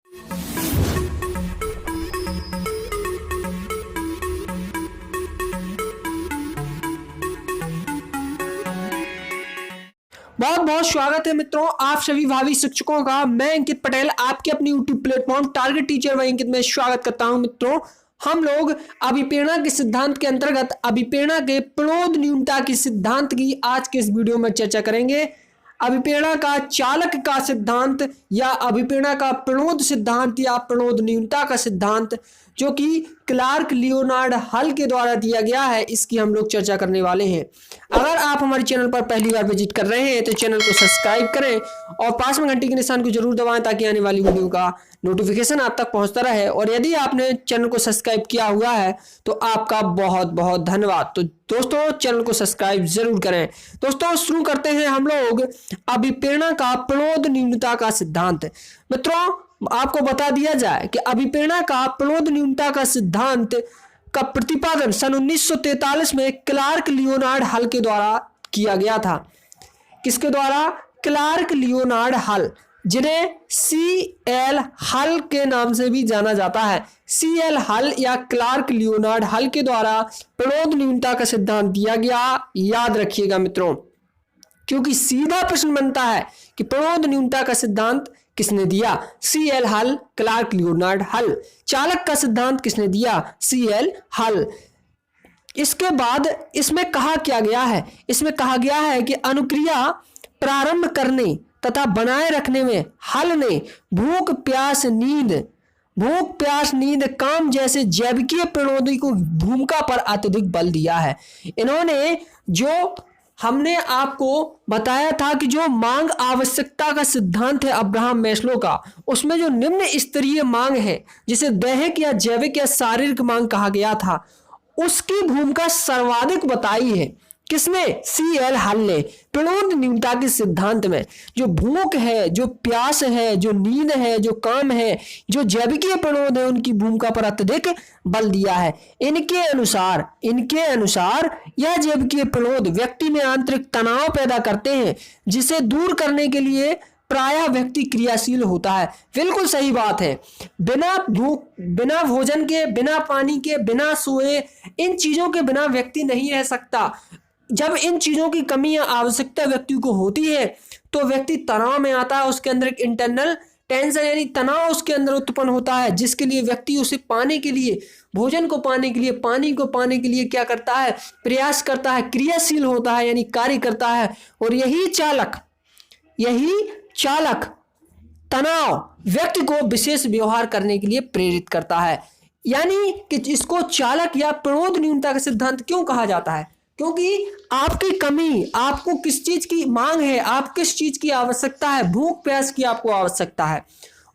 बहुत बहुत स्वागत है मित्रों आप सभी भावी शिक्षकों का। मैं अंकित पटेल आपके अपनी YouTube platform target teacher by Ankit में स्वागत करता हूं। मित्रों, हम लोग अभिप्रेरणा के सिद्धांत के अंतर्गत अभिप्रेरणा के प्रणोद न्यूनता के सिद्धांत की आज के इस वीडियो में चर्चा करेंगे। अभिप्रेरणा का चालक का सिद्धांत या अभिप्रेरणा का प्रणोद सिद्धांत या प्रणोद न्यूनता का सिद्धांत जो कि क्लार्क लियोनार्ड हल के द्वारा दिया गया है, इसकी हम लोग चर्चा करने वाले हैं। अगर आप हमारे चैनल पर पहली बार विजिट कर रहे हैं तो चैनल को सब्सक्राइब करें और पास में घंटी के निशान को जरूर दबाएं ताकि आने वाली वीडियो का नोटिफिकेशन आप तक पहुंचता रहे। और यदि आपने चैनल को सब्सक्राइब किया हुआ है तो आपका बहुत बहुत धन्यवाद। तो दोस्तों, चैनल को सब्सक्राइब जरूर करें। दोस्तों, शुरू करते हैं हम लोग अभिप्रेरणा का प्रणोद न्यूनता का सिद्धांत। मित्रों, आपको बता दिया जाए कि अभिप्रेरणा का प्रणोद न्यूनता का सिद्धांत का प्रतिपादन सन 1943 में क्लार्क लियोनार्ड हल के द्वारा किया गया था। किसके द्वारा? क्लार्क लियोनार्ड हल, जिन्हें CL हल के नाम से भी जाना जाता है। CL हल या क्लार्क लियोनार्ड हल के द्वारा प्रणोद न्यूनता का सिद्धांत दिया गया। याद रखिएगा मित्रों, क्योंकि सीधा प्रश्न बनता है कि प्रणोद न्यूनता का सिद्धांत किसने दिया? CL हल, क्लार्क लियोनार्ड हल। चालक का सिद्धांत किसने दिया? CL हल। इसके बाद इसमें कहा क्या गया है? इसमें कहा गया है कि अनुक्रिया प्रारंभ करने तथा बनाए रखने में हल ने भूख प्यास नींद काम जैसे जैविकीय प्रौद्योगिकी भूमिका पर अत्यधिक बल दिया है। इन्होंने जो हमने आपको बताया था कि जो मांग आवश्यकता का सिद्धांत है अब्राहम मैस्लो का, उसमें जो निम्न स्तरीय मांग है जिसे दैहिक या जैविक या शारीरिक मांग कहा गया था, उसकी भूमिका सर्वाधिक बताई है। किसने? CL हल ने प्रणोद न्यूनता के सिद्धांत में। जो भूख है, जो प्यास है, जो नींद है, जो काम है, जो जैविकीय प्रणोद है, उनकी भूमिका पर अत्यधिक बल दिया है। इनके अनुसार यह जैविकीय प्रणोद व्यक्ति में आंतरिक तनाव पैदा करते हैं, जिसे दूर करने के लिए प्रायः व्यक्ति क्रियाशील होता है। बिल्कुल सही बात है। बिना भूख, बिना भोजन के, बिना पानी के, बिना सोए, इन चीजों के बिना व्यक्ति नहीं रह सकता। जब इन चीजों की कमी या आवश्यकता व्यक्ति को होती है तो व्यक्ति तनाव में आता है। उसके अंदर एक इंटरनल टेंशन यानी तनाव उसके अंदर उत्पन्न होता है, जिसके लिए व्यक्ति उसे पाने के लिए, भोजन को पाने के लिए, पानी को पाने के लिए क्या करता है? प्रयास करता है, क्रियाशील होता है यानी कार्य करता है। और यही चालक तनाव व्यक्ति को विशेष व्यवहार करने के लिए प्रेरित करता है। यानी कि इसको चालक या प्रणोद न्यूनता का सिद्धांत क्यों कहा जाता है? क्योंकि आपकी कमी, आपको किस चीज की मांग है, आप किस चीज की आवश्यकता है, भूख प्यास की आपको आवश्यकता है,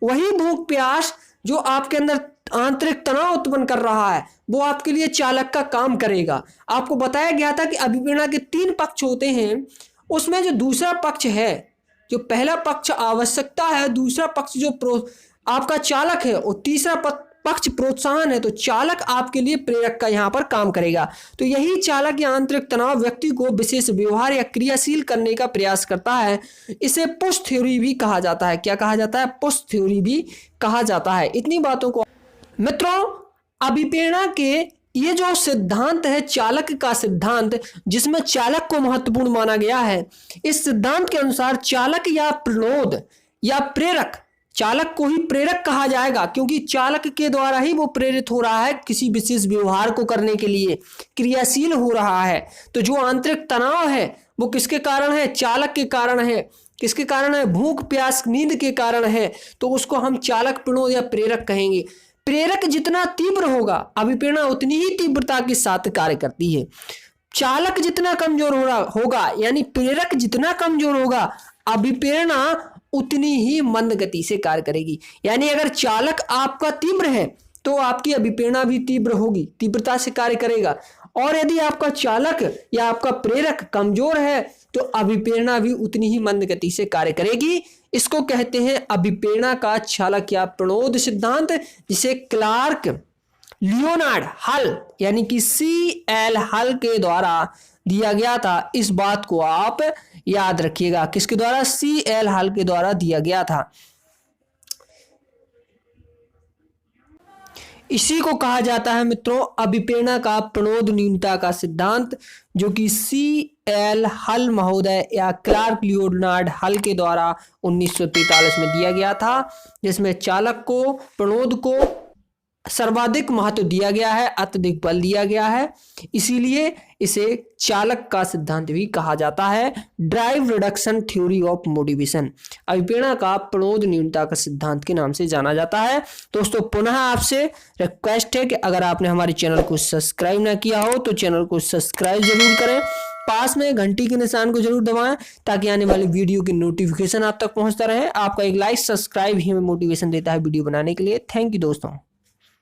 वही भूख प्यास जो आपके अंदर आंतरिक तनाव उत्पन्न कर रहा है वो आपके लिए चालक का काम करेगा। आपको बताया गया था कि अभिप्रेरणा के 3 पक्ष होते हैं। उसमें जो दूसरा पक्ष है, जो पहला पक्ष आवश्यकता है, दूसरा पक्ष जो आपका चालक है, और तीसरा पक्ष प्रोत्साहन है। तो चालक आपके लिए प्रेरक का यहाँ पर काम करेगा। तो यही चालक या आंतरिक तनाव व्यक्ति को विशेष व्यवहार या क्रियाशील करने का प्रयास करता है। इसे पुश थ्योरी भी कहा जाता है। क्या कहा जाता है? पुश थ्योरी भी कहा जाता है। इतनी बातों को मित्रों, अभिप्रेरणा के ये जो सिद्धांत है, चालक का सिद्धांत, जिसमें चालक को महत्वपूर्ण माना गया है, इस सिद्धांत के अनुसार चालक या प्रणोद या प्रेरक, चालक को ही प्रेरक कहा जाएगा क्योंकि चालक के द्वारा ही वो प्रेरित हो रहा है किसी विशेष व्यवहार को करने के लिए, क्रियाशील हो रहा है। तो जो आंतरिक तनाव है वो किसके कारण है? चालक के कारण है। किसके कारण है? भूख प्यास नींद के कारण है। तो उसको हम चालक प्रणोद या प्रेरक कहेंगे। प्रेरक जितना तीव्र होगा, अभिप्रेरणा उतनी ही तीव्रता के साथ कार्य करती है। चालक जितना कमजोर होगा यानी प्रेरक जितना कमजोर होगा, अभिप्रेरणा उतनी ही मंद गति से कार्य करेगी। यानी अगर चालक आपका तीव्र है तो आपकी अभिप्रेरणा भी तीव्र होगी, तीव्रता से कार्य करेगा। और यदि आपका चालक या आपका प्रेरक कमजोर है तो अभिप्रेरणा भी उतनी ही मंद गति से कार्य करेगी। इसको कहते हैं अभिप्रेरणा का चालक या प्रणोद सिद्धांत, जिसे क्लार्क लियोनार्ड हल यानी कि CL हल के द्वारा दिया गया था। इस बात को आप याद रखिएगा। किसके द्वारा? CL हल के द्वारा दिया गया था। इसी को कहा जाता है मित्रों अभिप्रेरणा का प्रणोद न्यूनता का सिद्धांत, जो कि C.L. हल महोदय या क्लार्क लियोनार्ड हल के द्वारा 1943 में दिया गया था, जिसमें चालक को प्रणोद को सर्वाधिक महत्व दिया गया है, अत्यधिक बल दिया गया है, इसीलिए इसे चालक का सिद्धांत भी कहा जाता है। Drive reduction theory of motivation अभिप्रेरणा का प्रणोद न्यूनता का सिद्धांत के नाम से जाना जाता है। दोस्तों पुनः आपसे रिक्वेस्ट है कि अगर आपने हमारे चैनल को सब्सक्राइब ना किया हो तो चैनल को सब्सक्राइब जरूर करें, पास में घंटी के निशान को जरूर दबाएं ताकि आने वाली वीडियो की नोटिफिकेशन आप तक पहुंचता रहे। आपका एक लाइक सब्सक्राइब ही हमें मोटिवेशन देता है वीडियो बनाने के लिए। थैंक यू दोस्तों।